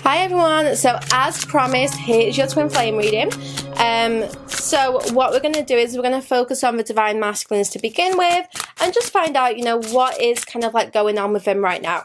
Hi everyone, so as promised, here's your twin flame reading. So what we're going to do is we're going to focus on the divine masculines to begin with and just find out, what is kind of like going on with them right now.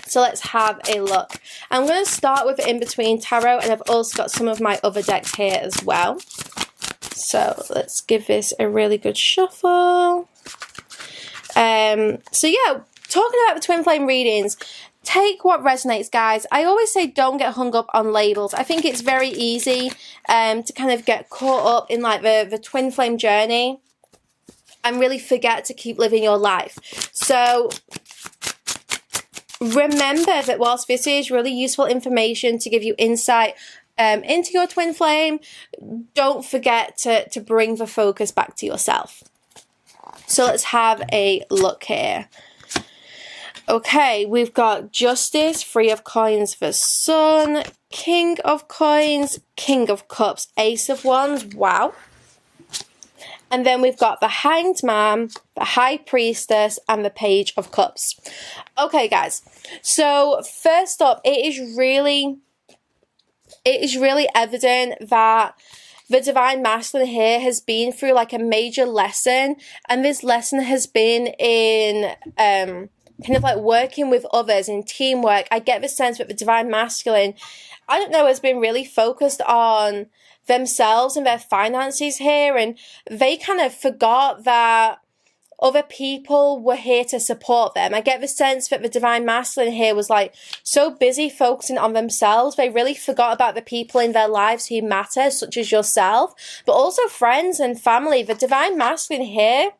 So let's have a look. I'm going to start with In Between Tarot, and I've also got some of my other decks here as well. So let's give this a really good shuffle. So yeah, talking about the twin flame readings, take what resonates, guys. I always say don't get hung up on labels. I think it's very easy to kind of get caught up in like the twin flame journey and really forget to keep living your life. So remember that whilst this is really useful information to give you insight into your twin flame, don't forget to bring the focus back to yourself. So let's have a look here. Okay, we've got Justice, Three of Coins for Sun, King of Coins, King of Cups, Ace of Wands, wow. And then we've got the Hanged Man, the High Priestess, and the Page of Cups. Okay, guys, so first up, it is really evident that the divine masculine here has been through like a major lesson, and this lesson has been in kind of like working with others in teamwork. I get the sense that the divine masculine, I don't know, has been really focused on themselves and their finances here, and they kind of forgot that other people were here to support them. I get the sense that the divine masculine here was like so busy focusing on themselves, they really forgot about the people in their lives who matter, such as yourself, but also friends and family. The divine masculine here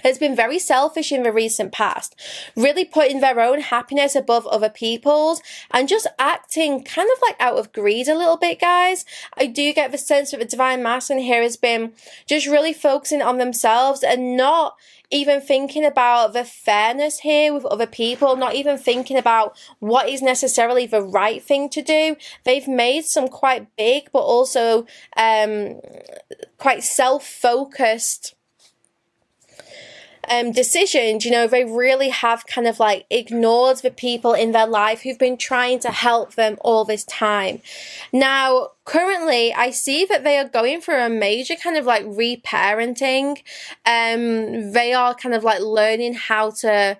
has been very selfish in the recent past, really putting their own happiness above other people's and just acting kind of like out of greed a little bit, guys. I do get the sense that the divine masculine here has been just really focusing on themselves and not even thinking about the fairness here with other people, not even thinking about what is necessarily the right thing to do. They've made some quite big but also quite self-focused decisions. They really have kind of like ignored the people in their life who've been trying to help them all this time. Now, currently, I see that they are going through a major kind of like reparenting. They are kind of like learning how to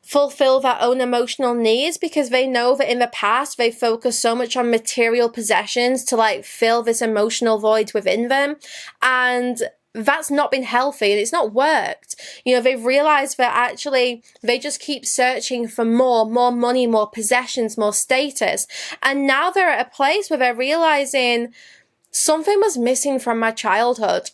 fulfill their own emotional needs, because they know that in the past they focused so much on material possessions to like fill this emotional void within them, and that's not been healthy and it's not worked. They've realized that actually they just keep searching for more money, more possessions, more status. And now they're at a place where they're realizing something was missing from my childhood.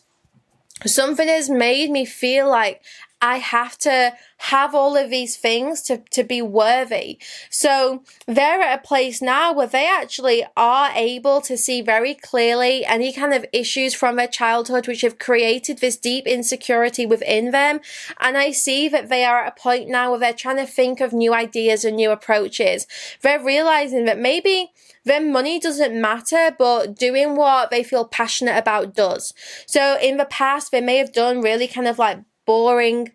Something has made me feel like I have to have all of these things to be worthy. So they're at a place now where they actually are able to see very clearly any kind of issues from their childhood which have created this deep insecurity within them. And I see that they are at a point now where they're trying to think of new ideas and new approaches. They're realizing that maybe their money doesn't matter, but doing what they feel passionate about does. So in the past, they may have done really kind of like boring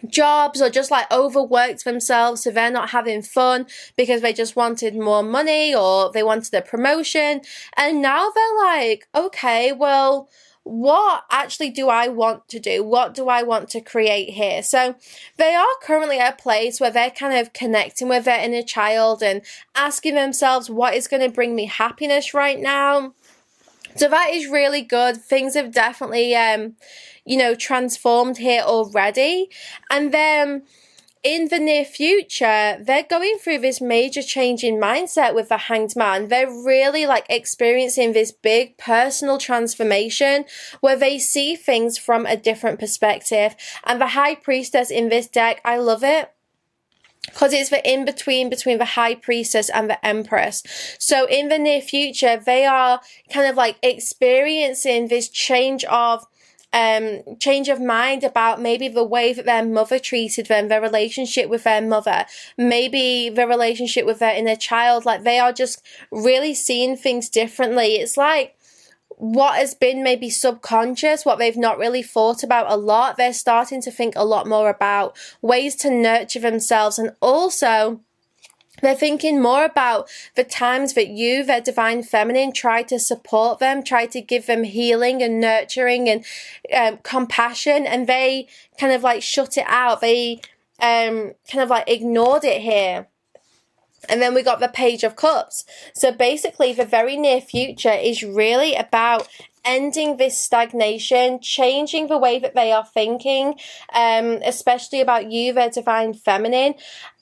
jobs or just like overworked themselves, so they're not having fun because they just wanted more money or they wanted a promotion. And now they're like, okay, well, what actually do I want to do? What do I want to create here? So they are currently at a place where they're kind of connecting with their inner child and asking themselves, what is going to bring me happiness right now? So that is really good. Things have definitely, transformed here already. And then in the near future, they're going through this major change in mindset with the Hanged Man. They're really like experiencing this big personal transformation where they see things from a different perspective. And the High Priestess in this deck, I love it, because it's the in-between between the High Priestess and the Empress. So in the near future, they are kind of like experiencing this change of mind about maybe the way that their mother treated them, their relationship with their mother, maybe the relationship with their inner child. Like they are just really seeing things differently. It's like what has been maybe subconscious, what they've not really thought about a lot, they're starting to think a lot more about ways to nurture themselves and also They're thinking more about the times that you, their divine feminine, try to support them, try to give them healing and nurturing and compassion, and they kind of like shut it out. They kind of like ignored it here. And then we got the Page of Cups. So basically, the very near future is really about ending this stagnation, changing the way that they are thinking, especially about you, their divine feminine.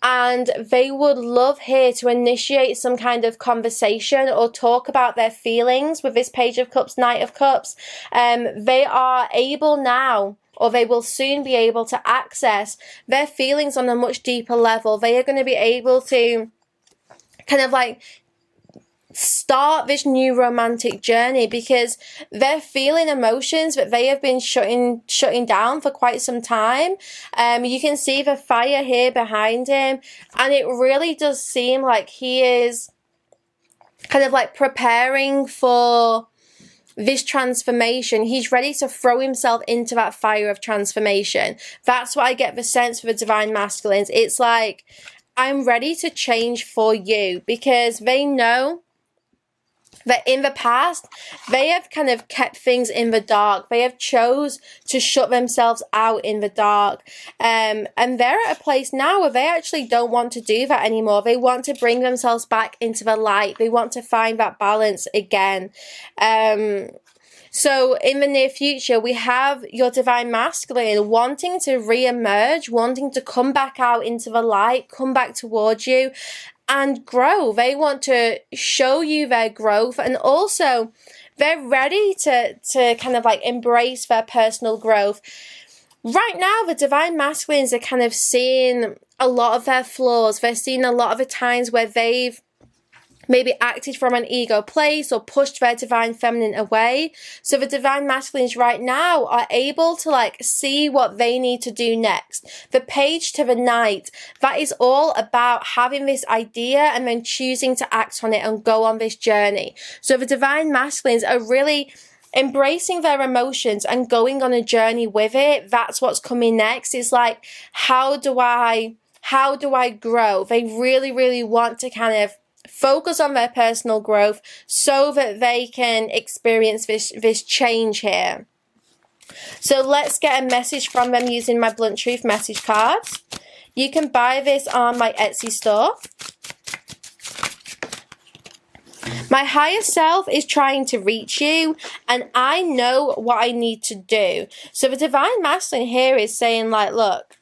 And they would love here to initiate some kind of conversation or talk about their feelings with this Page of Cups, Knight of Cups. They are able now, or they will soon be able to access their feelings on a much deeper level. They are going to be able to kind of like start this new romantic journey, because they're feeling emotions that they have been shutting down for quite some time. You can see the fire here behind him, and it really does seem like he is kind of like preparing for this transformation. He's ready to throw himself into that fire of transformation. That's what I get the sense for the divine masculines. It's like, I'm ready to change for you, because they know that in the past, they have kind of kept things in the dark. They have chose to shut themselves out in the dark. And they're at a place now where they actually don't want to do that anymore. They want to bring themselves back into the light. They want to find that balance again. So in the near future, we have your divine masculine wanting to re-emerge, wanting to come back out into the light, come back towards you and grow. They want to show you their growth, and also they're ready to kind of like embrace their personal growth. Right now, the divine masculines are kind of seeing a lot of their flaws. They're seeing a lot of the times where they've maybe acted from an ego place or pushed their divine feminine away. So the divine masculines right now are able to like see what they need to do next. The Page to the Knight, that is all about having this idea and then choosing to act on it and go on this journey. So the divine masculines are really embracing their emotions and going on a journey with it. That's what's coming next. It's like, how do I grow? They really, really want to kind of focus on their personal growth so that they can experience this change here. So let's get a message from them using my Blunt Truth message cards. You can buy this on my Etsy store. My higher self is trying to reach you, and I know what I need to do. So the divine masculine here is saying like, look,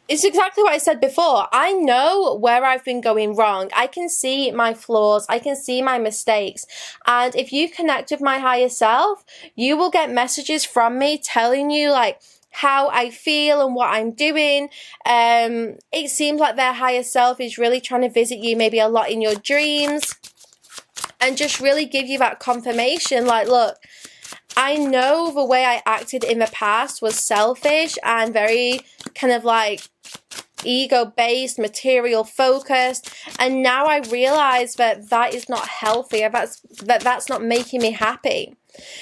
it's exactly what I said before. I know where I've been going wrong. I can see my flaws. I can see my mistakes. And if you connect with my higher self, you will get messages from me telling you like how I feel and what I'm doing. It seems like their higher self is really trying to visit you maybe a lot in your dreams and just really give you that confirmation like, look, I know the way I acted in the past was selfish and very kind of like ego-based, material-focused, and now I realize that that is not healthy, that's not making me happy.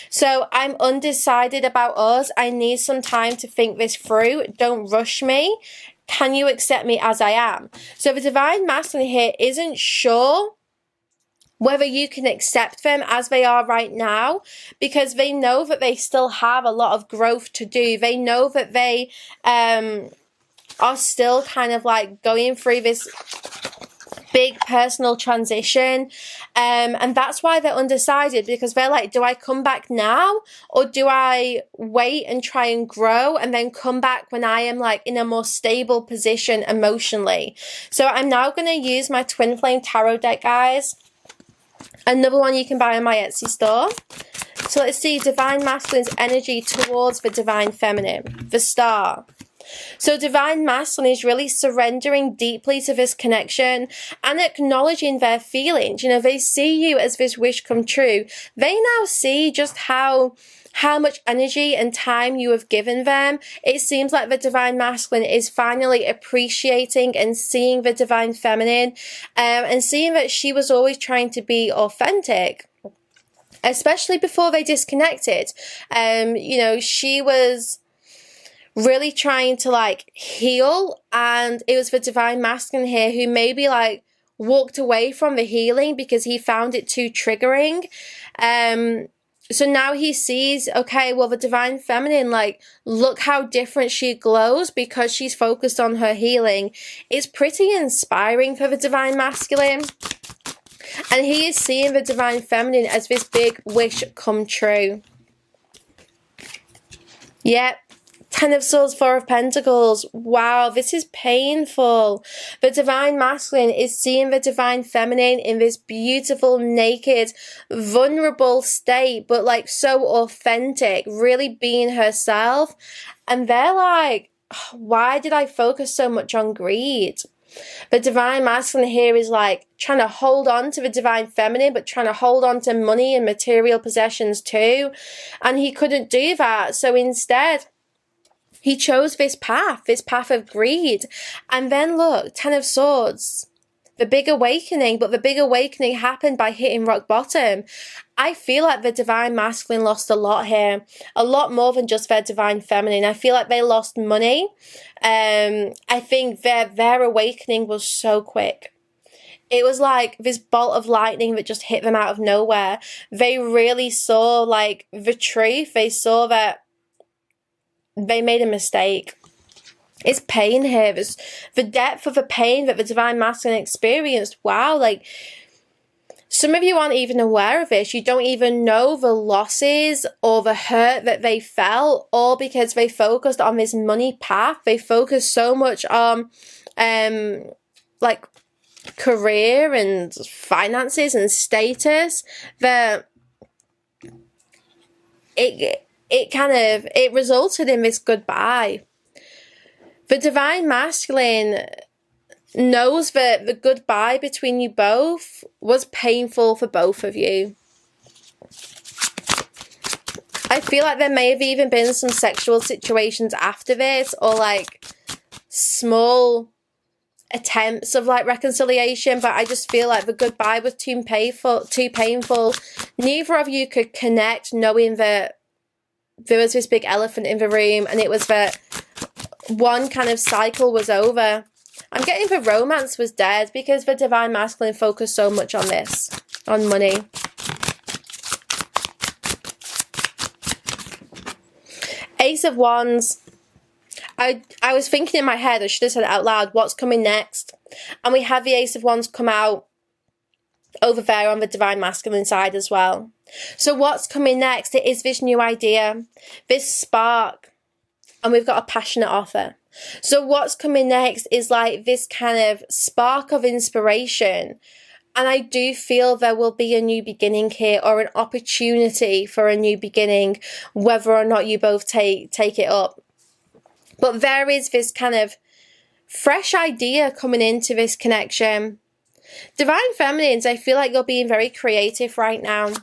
So I'm undecided about us. I need some time to think this through. Don't rush me. Can you accept me as I am? So the divine masculine here isn't sure whether you can accept them as they are right now, because they know that they still have a lot of growth to do. They know that they are still kind of like going through this big personal transition, and that's why they're undecided, because they're like, do I come back now, or do I wait and try and grow and then come back when I am like in a more stable position emotionally? So I'm now going to use my Twin Flame Tarot deck, guys. Another one you can buy on my Etsy store. So let's see divine masculine's energy towards the divine feminine, the Star. So divine masculine is really surrendering deeply to this connection and acknowledging their feelings. You know, they see you as this wish come true. They now see just how much energy and time you have given them. It seems like the divine masculine is finally appreciating and seeing the divine feminine, and seeing that she was always trying to be authentic, especially before they disconnected. You know, she was really trying to like heal, and it was the divine masculine here who maybe like walked away from the healing because he found it too triggering. So now he sees, okay, well, the divine feminine, like, look how different she glows because she's focused on her healing. It's pretty inspiring for the divine masculine. And he is seeing the divine feminine as this big wish come true. Yep. 10 of Swords, 4 of Pentacles. Wow, this is painful. The divine masculine is seeing the divine feminine in this beautiful, naked, vulnerable state, but like so authentic, really being herself. And they're like, why did I focus so much on greed? The divine masculine here is like trying to hold on to the divine feminine, but trying to hold on to money and material possessions too. And he couldn't do that. So instead, he chose this path of greed. And then look, 10 of Swords, the big awakening, but the big awakening happened by hitting rock bottom. I feel like the divine masculine lost a lot here, a lot more than just their divine feminine. I feel like they lost money. I think their awakening was so quick. It was like this bolt of lightning that just hit them out of nowhere. They really saw like the truth. They saw that they made a mistake. It's pain here. There's the depth of the pain that the divine masculine experienced. Wow, like some of you aren't even aware of this. You don't even know the losses or the hurt that they felt, all because they focused on this money path. They focused so much on like career and finances and status that it resulted in this goodbye. The divine masculine knows that the goodbye between you both was painful for both of you. I feel like there may have even been some sexual situations after this, or like small attempts of like reconciliation, but I just feel like the goodbye was too painful. Neither of you could connect, knowing that there was this big elephant in the room, and it was that one kind of cycle was over. I'm getting the romance was dead because the divine masculine focused so much on this, on money. Ace of Wands. I was thinking in my head, I should have said it out loud, what's coming next? And we have the Ace of Wands come out over there on the divine masculine side as well. So what's coming next? It is this new idea, this spark, and we've got a passionate author. So what's coming next is like this kind of spark of inspiration. And I do feel there will be a new beginning here, or an opportunity for a new beginning, whether or not you both take it up. But there is this kind of fresh idea coming into this connection. Divine feminines, I feel like you're being very creative right now.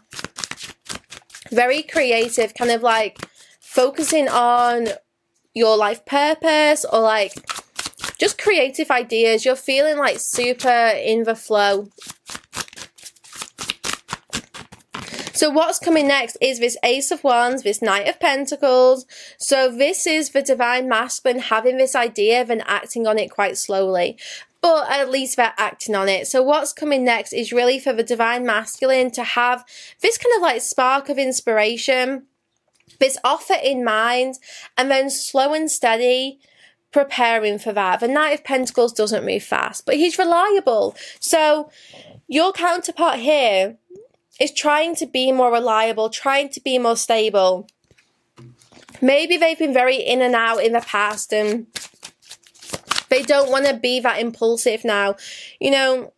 Very creative, kind of like focusing on your life purpose, or like just creative ideas. You're feeling like super in the flow. So what's coming next is this Ace of Wands, this Knight of Pentacles. So this is the divine masculine having this idea and acting on it quite slowly. But at least they're acting on it. So what's coming next is really for the divine masculine to have this kind of like spark of inspiration, this offer in mind, and then slow and steady preparing for that. The Knight of Pentacles doesn't move fast, but he's reliable. So your counterpart here is trying to be more reliable, trying to be more stable. Maybe they've been very in and out in the past, and they don't want to be that impulsive now. You know,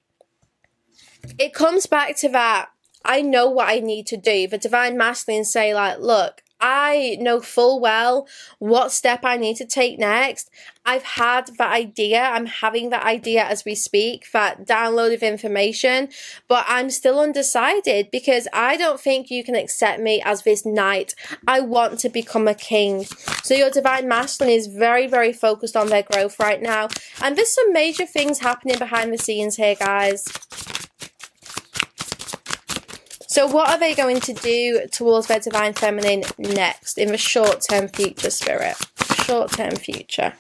it comes back to that, I know what I need to do. The divine masculine say like, look, I know full well what step I need to take next. I've had that idea. I'm having that idea as we speak, that download of information, but I'm still undecided because I don't think you can accept me as this knight. I want to become a king. So your divine masculine is very, very focused on their growth right now. And there's some major things happening behind the scenes here, guys. So what are they going to do towards their divine feminine next in the short-term future, Spirit? short-term future.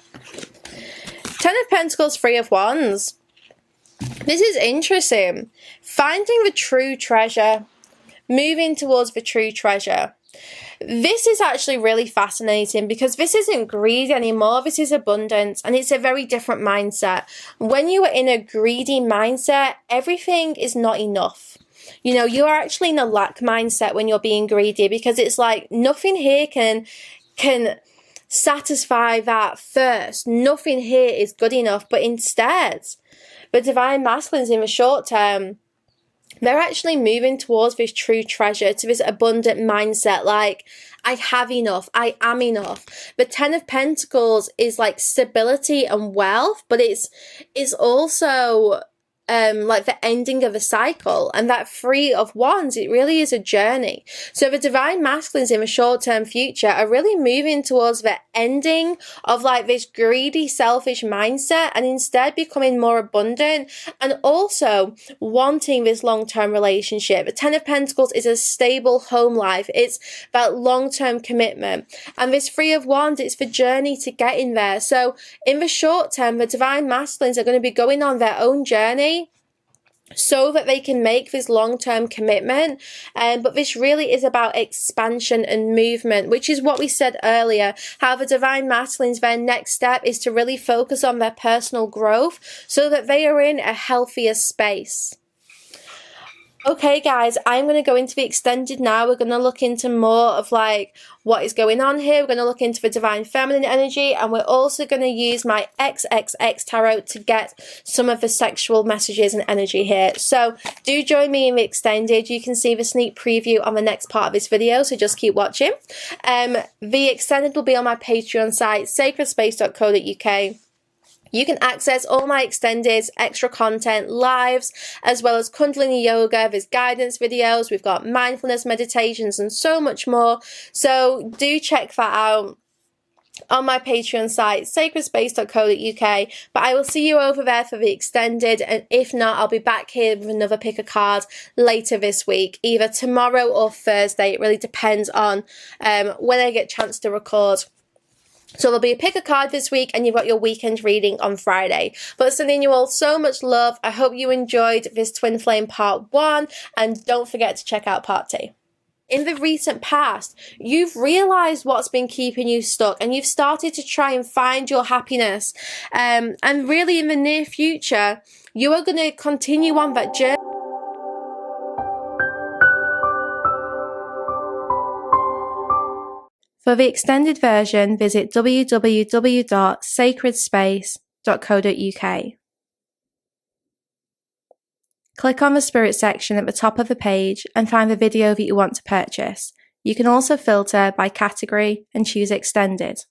Ten of Pentacles, Three of Wands. This is interesting. Finding the true treasure. Moving towards the true treasure. This is actually really fascinating because this isn't greed anymore. This is abundance, and it's a very different mindset. When you are in a greedy mindset, everything is not enough. You know, you are actually in a lack mindset when you're being greedy, because it's like nothing here can satisfy that thirst. Nothing here is good enough. But instead, the divine masculines in the short term, they're actually moving towards this true treasure, to this abundant mindset. Like, I have enough. I am enough. The Ten of Pentacles is like stability and wealth, but it's also like the ending of a cycle. And that Three of Wands, it really is a journey. So the divine masculines in the short-term future are really moving towards the ending of like this greedy, selfish mindset, and instead becoming more abundant, and also wanting this long-term relationship. The Ten of Pentacles is a stable home life. It's that long-term commitment. And this Three of Wands, it's the journey to getting there. So in the short term, the divine masculines are going to be going on their own journey so that they can make this long-term commitment. But this really is about expansion and movement, which is what we said earlier, how the divine masculines, their next step is to really focus on their personal growth so that they are in a healthier space. Okay, guys, I'm going to go into the extended now. We're going to look into more of like what is going on here. We're going to look into the divine feminine energy, and we're also going to use my XXX tarot to get some of the sexual messages and energy here. So do join me in the extended. You can see the sneak preview on the next part of this video, so just keep watching. The extended will be on my Patreon site, sacredspace.co.uk. You can access all my extended extra content, lives, as well as Kundalini Yoga. There's guidance videos. We've got mindfulness meditations and so much more. So do check that out on my Patreon site, sacredspace.co.uk. But I will see you over there for the extended. And if not, I'll be back here with another pick a card later this week, either tomorrow or Thursday. It really depends on when I get a chance to record. So there'll be a pick a card this week, and you've got your weekend reading on Friday. But sending you all so much love. I hope you enjoyed this Twin Flame Part 1, and don't forget to check out Part 2. In the recent past, you've realized what's been keeping you stuck, and you've started to try and find your happiness. And really in the near future, you are going to continue on that journey. For the extended version, visit www.sacredspace.co.uk. Click on the Spirit section at the top of the page and find the video that you want to purchase. You can also filter by category and choose Extended.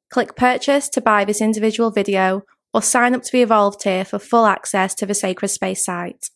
Click Purchase to buy this individual video, or sign up to the Evolve tier for full access to the Sacred Space site.